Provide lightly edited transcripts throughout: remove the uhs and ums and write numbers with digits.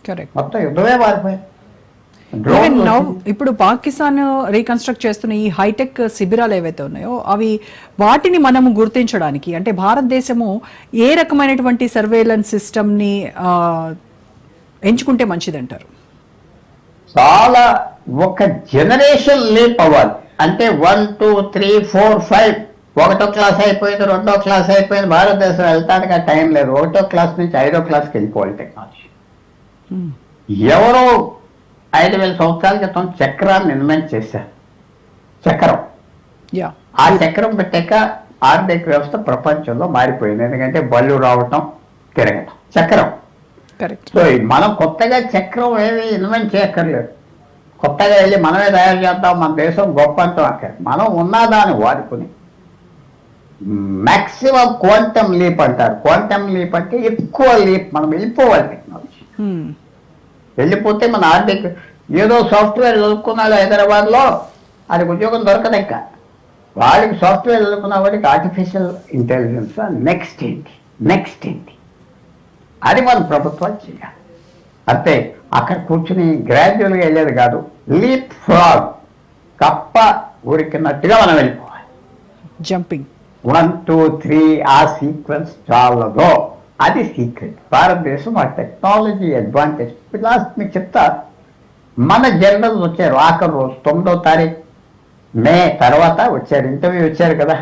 Correct. మొత్తం యుద్ధమే మారిపోయింది. ఈవెన్ నౌ ఇప్పుడు పాకిస్తాన్ రీకన్స్ట్రక్ట్ చేస్తున్న ఈ హైటెక్ శిబిరాలు ఏవైతే ఉన్నాయో అవి వాటిని మనము గుర్తించడానికి అంటే భారతదేశము ఏ రకమైనటువంటి సర్వేలెన్స్ సిస్టమ్ని ఎంచుకుంటే మంచిదంటారు? చాలా ఒక జనరేషన్ లీప్ అవ్వాలి. అంటే 1 2 3 4 5 ఒకటో క్లాస్ అయిపోయింది, రెండో క్లాస్ అయిపోయింది, భారతదేశం వెళ్తానికి ఆ టైం లేదు. ఒకటో క్లాస్ నుంచి 5వ క్లాస్కి వెళ్ళిపోవాలి టెక్నాలజీ. ఎవరో 5,000 సంవత్సరాల క్రితం చక్రాన్ని ఇన్వెంట్ చేశారు. చక్రం, ఆ చక్రం పెట్టాక ఆర్థిక వ్యవస్థ ప్రపంచంలో మారిపోయింది. ఎందుకంటే బళ్ళు రావటం, తిరగటం, చక్రం. సో మనం కొత్తగా చక్రం ఏమి ఇన్వెంట్ చేయక్కర్లేదు. కొత్తగా వెళ్ళి మనమే తయారు చేద్దాం, మన దేశం గొప్ప అంటూ అక్కర్లేదు. మనం ఉన్నదాన్ని వాడుకుని మ్యాక్సిమం క్వాంటమ్ లీప్ అంటారు. క్వాంటమ్ లీప్ అంటే ఎక్కువ లీప్, మనం వెళ్ళిపోవాలి టెక్నాలజీ. వెళ్ళిపోతే మన ఆర్థిక ఏదో సాఫ్ట్వేర్ చదువుకున్నాడు హైదరాబాద్లో, అది ఉద్యోగం దొరకదు. ఇంకా వాడికి సాఫ్ట్వేర్ చదువుకున్న వాడికి ఆర్టిఫిషియల్ ఇంటెలిజెన్స్ నెక్స్ట్ ఏంటి అది మన ప్రభుత్వాలు చేయాలి. అంతే, అక్కడ కూర్చుని గ్రాడ్యువల్గా వెళ్ళేది కాదు. లీప్ ఫ్రాగ్, కప్ప ఊరికినట్టుగా మనం వెళ్ళిపోవాలి. జంపింగ్ 1 2 3 ఆ సీక్వెన్స్ చాలదో, అది సీక్రెట్. భారతదేశం ఆ టెక్నాలజీ అడ్వాంటేజ్. లాస్ట్ మీకు చెప్తా, మన జనరల్స్ వచ్చారు ఆఖరి రోజు 9వ తారీఖు మే తర్వాత వచ్చారు, ఇంటర్వ్యూ వచ్చారు కదా.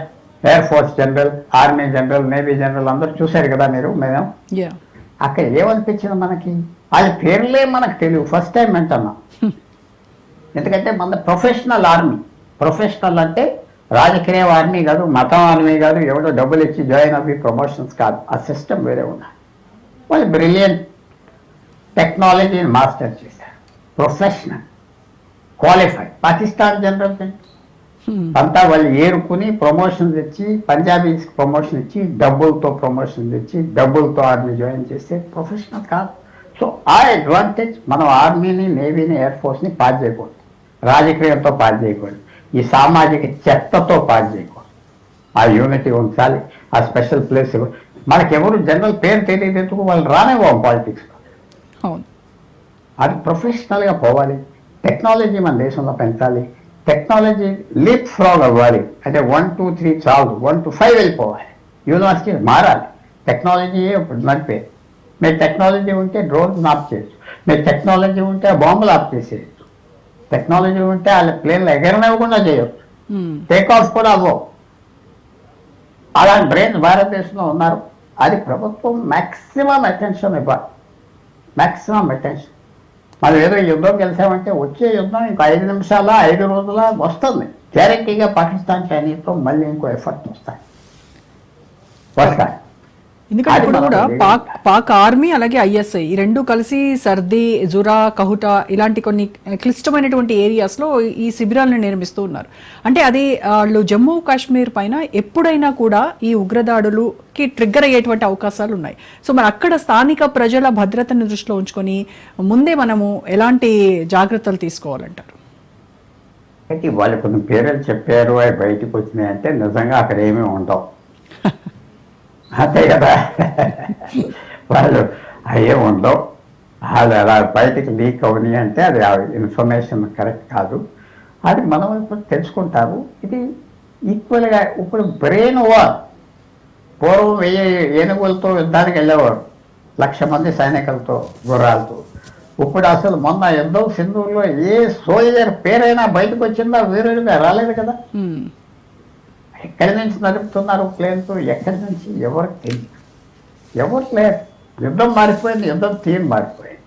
Air force general, army general, navy general అందరూ చూశారు కదా మీరు, మేము. అక్కడ ఏమనిపించింది మనకి, వాళ్ళ పేర్లే మనకు తెలియదు. ఫస్ట్ టైం వింటున్నాం. ఎందుకంటే మన ప్రొఫెషనల్ ఆర్మీ. ప్రొఫెషనల్ అంటే రాజకీయ ఆర్మీ కాదు, మతం ఆర్మీ కాదు, ఎవడో డబ్బులు ఇచ్చి జాయిన్ అవ్వి ప్రమోషన్స్ కాదు. ఆ సిస్టమ్ వేరే ఉన్నాయి. వాళ్ళు బ్రిలియంట్ టెక్నాలజీని మాస్టర్ చేశారు. Professional, qualified. పాకిస్తాన్ జనరల్ అంతా వాళ్ళు ఏరుకుని ప్రమోషన్స్ ఇచ్చి, పంజాబీస్ ప్రమోషన్ ఇచ్చి, డబ్బులతో ప్రమోషన్స్ ఇచ్చి, డబ్బులతో ఆర్మీ జాయిన్ చేస్తే ప్రొఫెషనల్ కాదు. సో ఆ అడ్వాంటేజ్ మనం ఆర్మీని, నేవీని, ఎయిర్ ఫోర్స్ని పాస్ చేయకూడదు. రాజకీయంతో పాస్ చేయకూడదు. ఈ సామాజిక చెత్తతో పాస్ చేయకూడదు. ఆ యూనిటీ ఉంచాలి. ఆ స్పెషల్ ప్లేస్ మనకెవరు జనరల్ పేరు తెలియదు, ఎందుకు వాళ్ళు రానివ్వం పాలిటిక్స్లో. అది ప్రొఫెషనల్గా పోవాలి. టెక్నాలజీ మన దేశంలో పెంచాలి. టెక్నాలజీ లీప్ ఫ్రాగ్ అవ్వాలి. అంటే 1 2 3 చాలు, 1 to 5 వెళ్ళిపోవాలి. యూనివర్సిటీ మారాలి. టెక్నాలజీయే ఇప్పుడు నడిపేది. మీరు టెక్నాలజీ ఉంటే డ్రోన్స్ ఆఫ్ చేయొచ్చు. మీరు టెక్నాలజీ ఉంటే బాంబులు ఆఫ్ చేసేయచ్చు. టెక్నాలజీ ఉంటే వాళ్ళ ప్లేన్లు ఎగరనివ్వకుండా చేయొచ్చు. టేక్ ఆఫ్ కూడా అవ్వవు. అలాంటి బ్రెయిన్స్ భారతదేశంలో ఉన్నారు. అది ప్రభుత్వం మ్యాక్సిమం అటెన్షన్ ఇవ్వాలి. Maximum attention. మనం ఏదో యుద్ధం గెలిచామంటే వచ్చే యుద్ధం ఇంకో 5 నిమిషాల 5 రోజుల వస్తుంది. గ్యారెంటీగా పాకిస్తాన్, చైనీస్తో మళ్ళీ ఇంకో ఎఫర్ట్ వస్తాయి. ఎందుకంటే ఇప్పుడు కూడా పాక్ ఆర్మీ అలాగే ఐఎస్ఐ ఈ రెండు కలిసి సర్ది, జురా, కహుటా ఇలాంటి కొన్ని క్లిష్టమైనటువంటి ఏరియాస్లో ఈ శిబిరాలను నిర్మిస్తూ ఉన్నారు. అంటే అది వాళ్ళు జమ్మూ కాశ్మీర్ పైన ఎప్పుడైనా కూడా ఈ ఉగ్రదాడులుకి ట్రిగ్గర్ అయ్యేటువంటి అవకాశాలు ఉన్నాయి. సో మరి అక్కడ స్థానిక ప్రజల భద్రతను దృష్టిలో ఉంచుకొని ముందే మనము ఎలాంటి జాగ్రత్తలు తీసుకోవాలంటారు? వాళ్ళు కొన్ని పేర్లు చెప్పారు, అవి బయటకు వచ్చినాయి అంటే నిజంగా అక్కడ ఏమీ ఉండవు. అంతే కదా, వాళ్ళు అయ్యే ఉండవు. వాళ్ళు అలా బయటకు లీక్ అవునాయి అంటే అది ఇన్ఫర్మేషన్ కరెక్ట్ కాదు. అది మనం ఇప్పుడు తెలుసుకుంటారు. ఇది ఈక్వల్గా ఇప్పుడు బ్రెయిన్ వార్. పూర్వం 1000 ఏనుగులతో యుద్ధానికి వెళ్ళేవారు, 1,00,000 మంది సైనికులతో, గుర్రాలతో. ఇప్పుడు అసలు మొన్న యుద్ధం సింధూరులో ఏ సోల్జర్ పేరైనా బయటకు వచ్చిందా వీరుడిగా రాలేదు కదా. ఎక్కడి నుంచి నడుపుతున్నారు ప్లేన్తో, ఎక్కడి నుంచి ఎవరికి తెలియదు, ఎవరు లేరు. యుద్ధం మారిపోయింది, యుద్ధం తీరు మారిపోయింది.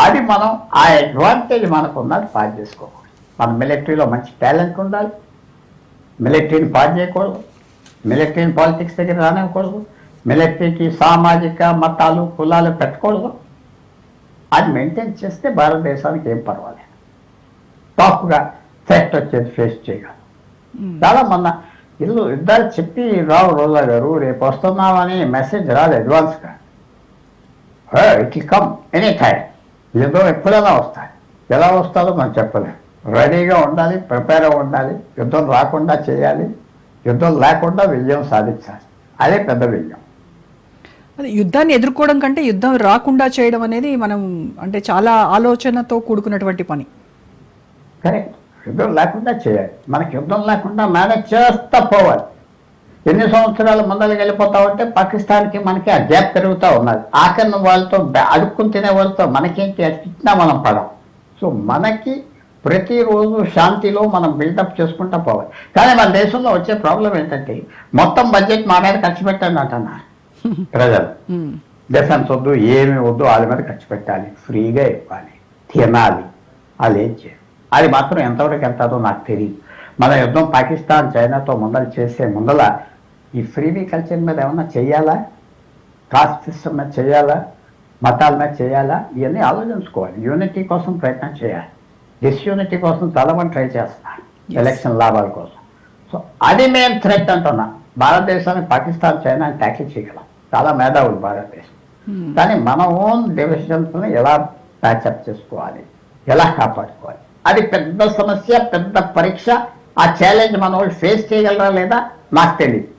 అది మనం ఆ అడ్వాంటేజ్ మనకు ఉన్నది పాస్ చేసుకోవాలి. మన మిలిటరీలో మంచి టాలెంట్ ఉండాలి. మిలిటరీని పాస్ చేయకూడదు. మిలిటరీని పాలిటిక్స్ దగ్గర రానివ్వకూడదు. మిలిటరీకి సామాజిక మతాలు, కులాలు పెట్టకూడదు. అది మెయింటైన్ చేస్తే భారతదేశానికి ఏం పర్వాలేదు. టాప్గా థ్రెట్ వచ్చేది ఫేస్ చేయగలరు. చాలా మొన్న యుద్ధాలు చెప్పి రావు రోజా గారు, రేపు వస్తున్నామని మెసేజ్ రాదు అడ్వాన్స్గా. It will come any time. యుద్ధం ఎప్పుడైనా వస్తాయి. ఎలా వస్తుందో మనం చెప్పలేము. రెడీగా ఉండాలి, ప్రిపేర్ ఉండాలి. యుద్ధం రాకుండా చేయాలి, యుద్ధం లేకుండా విజయం సాధించాలి. అదే పెద్ద విజయం. అదే యుద్ధాన్ని ఎదుర్కోవడం కంటే యుద్ధం రాకుండా చేయడం అనేది మనం అంటే చాలా ఆలోచనతో కూడుకున్నటువంటి పని. కరెక్ట్. యుద్ధం లేకుండా చేయాలి. మనకి యుద్ధం లేకుండా మేనేజ్ చేస్తా పోవాలి. ఎన్ని సంవత్సరాల ముందరికి వెళ్ళిపోతా ఉంటే పాకిస్తాన్కి మనకి ఆ గ్యాప్ పెరుగుతూ ఉన్నది. ఆఖరిన వాళ్ళతో అడుక్కుని తినే వాళ్ళతో మనకేంటి ఇచ్చినా మనం పడం. సో మనకి ప్రతిరోజు శాంతిలో మనం బిల్డప్ చేసుకుంటా పోవాలి. కానీ మన దేశంలో వచ్చే ప్రాబ్లం ఏంటంటే మొత్తం బడ్జెట్ మా మీద ఖర్చు పెట్టండి అంటున్నా ప్రజలు. డిఫెన్స్ వద్దు, ఏమి వద్దు, వాళ్ళ మీద ఖర్చు పెట్టాలి, ఫ్రీగా ఇవ్వాలి, తినాలి, వాళ్ళు ఏం చేయాలి. అది మాత్రం ఎంతవరకు వెళ్తాదో నాకు తెలియదు. మన యుద్ధం పాకిస్తాన్ చైనాతో ముందర చేసే ముందల ఈ ఫ్రీబీ కల్చర్ మీద ఏమన్నా చేయాలా, కాస్ట్ సిస్టమ్ మీద చేయాలా, మతాల మీద చేయాలా, ఇవన్నీ ఆలోచించుకోవాలి. యూనిటీ కోసం ప్రయత్నం చేయాలి. డిస్యూనిటీ కోసం చాలా మంది ట్రై చేస్తున్నారు ఎలక్షన్ లాభాల కోసం. సో అది మేము థ్రెట్ అంటున్నా. భారతదేశాన్ని పాకిస్తాన్ చైనా ట్యాకిల్ చేయగలం, చాలా మేధావులు భారతదేశం. కానీ మన ఓన్ డివిజన్స్ని ఎలా ప్యాచప్ చేసుకోవాలి, ఎలా కాపాడుకోవాలి, అది పెద్ద సమస్య, పెద్ద పరీక్ష. ఆ ఛాలెంజ్ మన వాళ్ళు ఫేస్ చేయగలరా లేదా నాకు తెలియదు.